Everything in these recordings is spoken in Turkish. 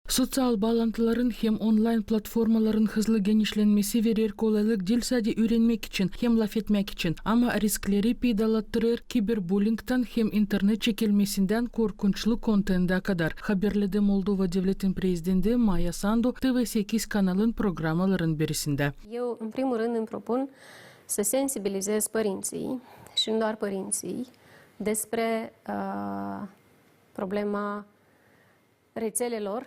Sosyal bağlantıların hem online platformaların hızlı genişlenmesi verir kolaylık değil sadece öğrenmek için hem laf etmek için ama riskleri peydalatırır kiberbullying'den hem internet çekilmesinden korkunçlu kontenta kadar. Haberledi Moldova Devletin Prezidenti Maya Sandu TV8 kanalın programaların birisinde. Eu, în primul rând, îmi propun să sensibilizez părinții și nu doar părinții despre problema rețelelor.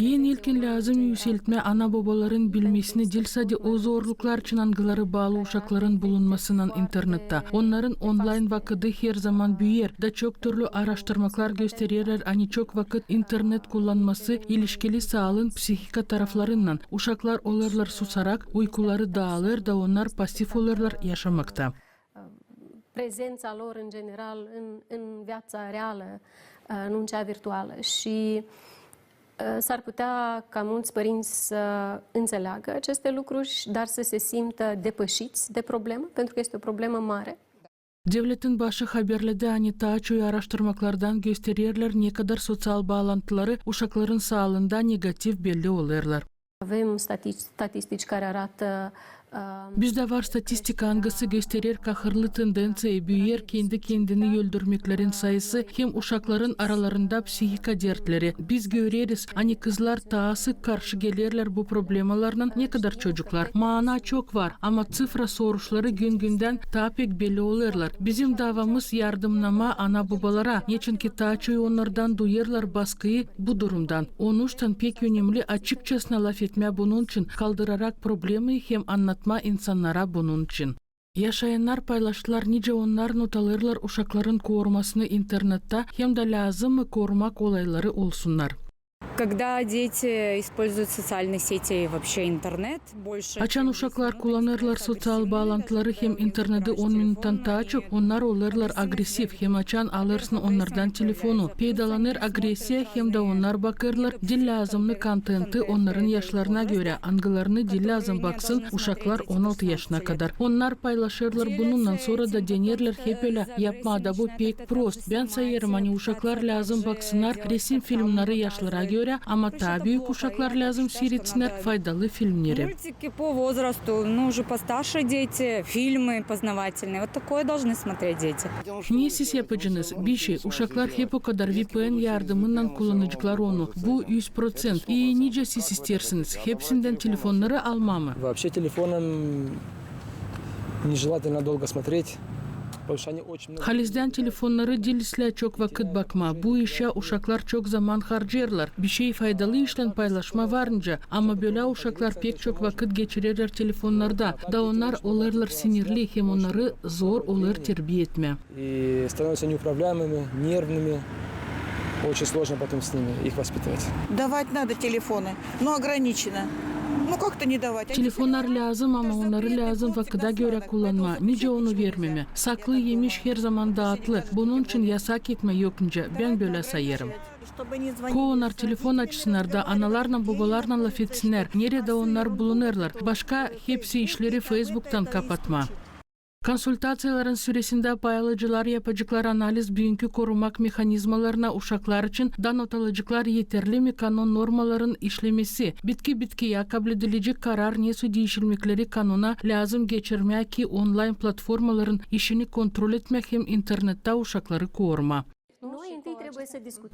En ilkin lazım yükseltme ana babaların bilmesini değil sadece o zorluklar için angıları bağlı uşakların bulunmasının internette. Onların online vakıdı her zaman büyür. Da çok türlü araştırmalar gösterirler hani çok vakit internet kullanması ilişkili sağlığın psihika taraflarından. Uşaklar olurlar susarak, uykuları dağılır da onlar pasif olurlar yaşamakta. Prezența lor în general în viața reală, nu în cea virtuală și s-ar putea ca mulți părinți să înțeleagă aceste lucruri, dar să se simtă depășiți de problemă, pentru că este o problemă mare. Devletin başı haberledi hani taçoy araştırmalardan gösterirler ne kadar sosyal bağlantıları uşakların sağlığında negatif belli olurlar. Avem statistici care arată Bizde var statistika angısı gösterir kahırlı tendensiye büyür kendi kendini öldürmeklerin sayısı hem uşakların aralarında psihika dertleri. Biz göreriz hani kızlar daha sık karşı gelirler bu problemalarla ne kadar çocuklar. Mana çok var ama sıfra soruşları gün günden daha pek belli olurlar. Bizim davamız yardımlama ana babalara. Çünkü taçoy onlardan duyarlar baskıyı bu durumdan. Onuştan pek önemli açıkçasına laf etme bunun için kaldırarak problemi hem anlatma insanlara bunun için. Yaşayanlar paylaştılar nice onlar not alırlar uşakların korumasını internette hem de lazım korumak olayları olsunlar. Когда дети используют социальные сети и вообще интернет, больше... Açan uşaklar kullanırlar sosyal bağlantıları hem interneti 10 minuttan daha çok onlar olurlar agresif hem açan alırsın onlardan telefonu. Peydalanır agresiya hem de onlar bakırlar dil lazımlı kontenti onların yaşlarına göre angılarını dil lazım baksın uşaklar 16 yaşına kadar. Onlar paylaşırlar bununla sonra da denirler hep öyle yapma da bu pek prost. Ben sayarım hani uşaklar lazım baksınlar resim filmleri yaşlara göre ama daha büyük uşaklar lazım seyretsinler faydalı filmleri. Мультики по возрасту, ну уже постарше дети, фильмы познавательные, вот такое должны смотреть дети. Niye siz yapacaksınız? Bir şey, uşaklar hep o kadar VPN yardımından kullanacaklar onu. Bu 100%. İyi nice siz istersiniz. Hepsinden telefonları alma mı? Вообще телефоном нежелательно долго смотреть. Halizden telefonları dilisle çok vakit bakma. Bu işe uşaklar çok zaman harcarlar. Bir şey faydalı işle paylaşma varınca. Ama böyle uşaklar pek çok vakit geçirirler telefonlarda. Da onlar olurlar sinirli hem onları zor olur terbiye etme. И становятся неуправляемыми, нервными. Очень сложно потом с ними их воспитывать. Давать надо телефоны, но ограничено. Ну как-то не давать. Telefonlar lazım ama onları lazım vakıda göre kullanma. Nice onu vermeme. Saklı yemiş her zaman dağıtlı. Bunun için yasak etme yokunca. Ben böyle sayarım. Onlar telefon açsınlar da analarla babalarla laf etsinler. Nerede onlar bulunurlar. Başka hepsi işleri Facebook'tan kapatma. Konsultasyaların süresinde paylaşıcılar yapacaklar analiz bugünkü korumak mekanizmalarına uşaklar için da not alacaklar yeterli mi kanun normaların işlemesi. Bitkiye kabul edilecek karar nesi değişilmekleri kanuna lazım geçirmeye ki online platformaların işini kontrol etmek hem internette uşakları koruma.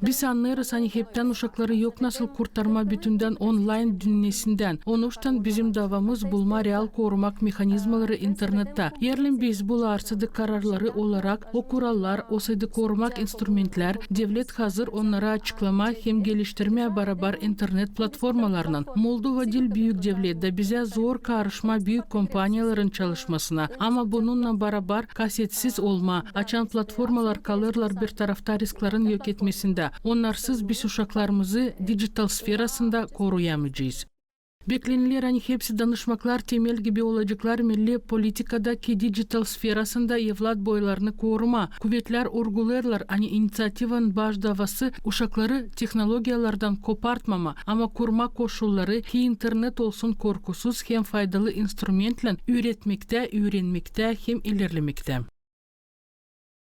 Biz anlarız hani hepten uşakları yok nasıl kurtarma bütünden online dünyasından. Onuştan bizim davamız bulma real korumak mekanizmaları internette. Yerlin biz bularsadı kararları olarak o kurallar, o sayıda korumak instrumentler, devlet hazır onlara açıklama hem geliştirmeye beraber internet platformalarından. Moldova dil büyük devlet de bize zor karışma büyük kompanyaların çalışmasına. Ama bununla beraber kasetsiz olma, açan platformalar kalırlar bir tarafta risklerin yok etmesinde. Onlarsız biz uşaklarımızı dijital sferasında koruyamayacağız. Beklenilir hani hepsi danışmaklar temel gibi olacaklar milli politikadaki dijital sferasında evlat boylarını koruma. Kuvvetler urgularlar hani inisiyativanın baş davası uşakları teknolojiyalardan kopartmama ama kurma koşulları ki internet olsun korkusuz hem faydalı instrumentle öğretmekte, öğrenmekte hem ilerlemekte.